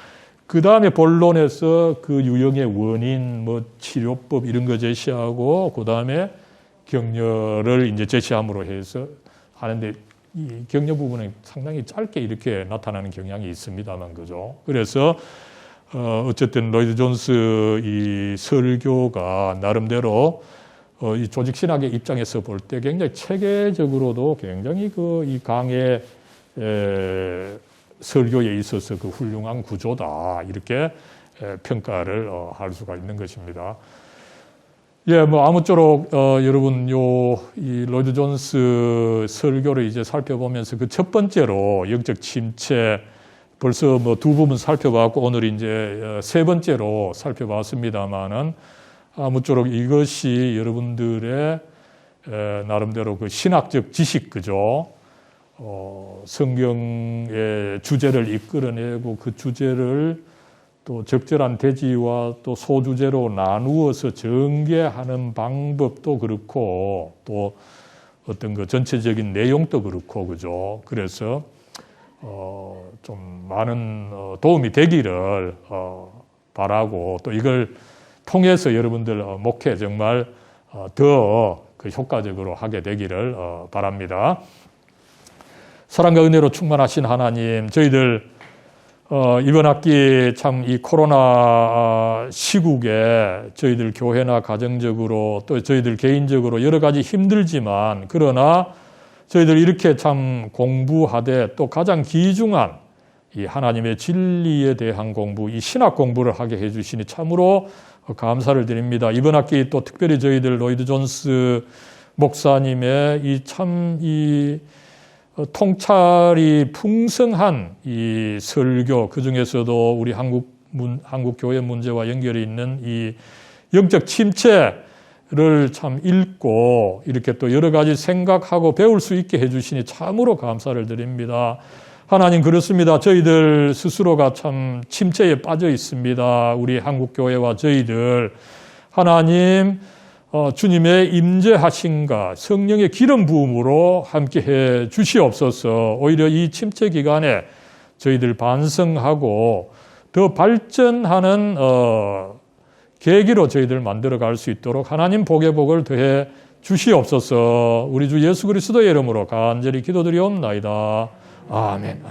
Speaker 1: 그 다음에 본론에서 그 유형의 원인, 뭐 치료법 이런 거 제시하고, 그 다음에 격려를 이제 제시함으로 해서 하는데, 이 격려 부분은 상당히 짧게 이렇게 나타나는 경향이 있습니다만, 그죠? 그래서, 어쨌든 로이드 존스 이 설교가 나름대로 이 조직신학의 입장에서 볼 때 굉장히 체계적으로도 굉장히 이 강의 설교에 있어서 그 훌륭한 구조다 이렇게 평가를 할 수가 있는 것입니다. 예, 뭐 아무쪼록 여러분 이 로이드 존스 설교를 이제 살펴보면서 그 첫 번째로 영적 침체 벌써 뭐 두 부분 살펴봤고 오늘 이제 세 번째로 살펴봤습니다만은 아무쪼록 이것이 여러분들의 나름대로 그 신학적 지식, 그죠? 성경의 주제를 이끌어내고 그 주제를 또 적절한 대지와 또 소주제로 나누어서 전개하는 방법도 그렇고 또 어떤 그 전체적인 내용도 그렇고, 그죠? 그래서 좀 많은 도움이 되기를 바라고 또 이걸 통해서 여러분들 목회 정말 더 그 효과적으로 하게 되기를 바랍니다. 사랑과 은혜로 충만하신 하나님, 저희들 이번 학기 참 이 코로나 시국에 저희들 교회나 가정적으로 또 저희들 개인적으로 여러 가지 힘들지만 그러나 저희들 이렇게 참 공부하되 또 가장 귀중한 이 하나님의 진리에 대한 공부, 이 신학 공부를 하게 해주시니 참으로 감사를 드립니다. 이번 학기 또 특별히 저희들 로이드 존스 목사님의 이 통찰이 풍성한 이 설교, 그 중에서도 우리 한국 교회 문제와 연결이 있는 이 영적 침체를 참 읽고 이렇게 또 여러 가지 생각하고 배울 수 있게 해주시니 참으로 감사를 드립니다. 하나님, 그렇습니다. 저희들 스스로가 참 침체에 빠져 있습니다. 우리 한국교회와 저희들. 하나님, 주님의 임재하심과 성령의 기름 부음으로 함께해 주시옵소서. 오히려 이 침체 기간에 저희들 반성하고 더 발전하는 계기로 저희들 만들어갈 수 있도록 하나님 복의 복을 더해 주시옵소서. 우리 주 예수 그리스도의 이름으로 간절히 기도드리옵나이다. 아멘.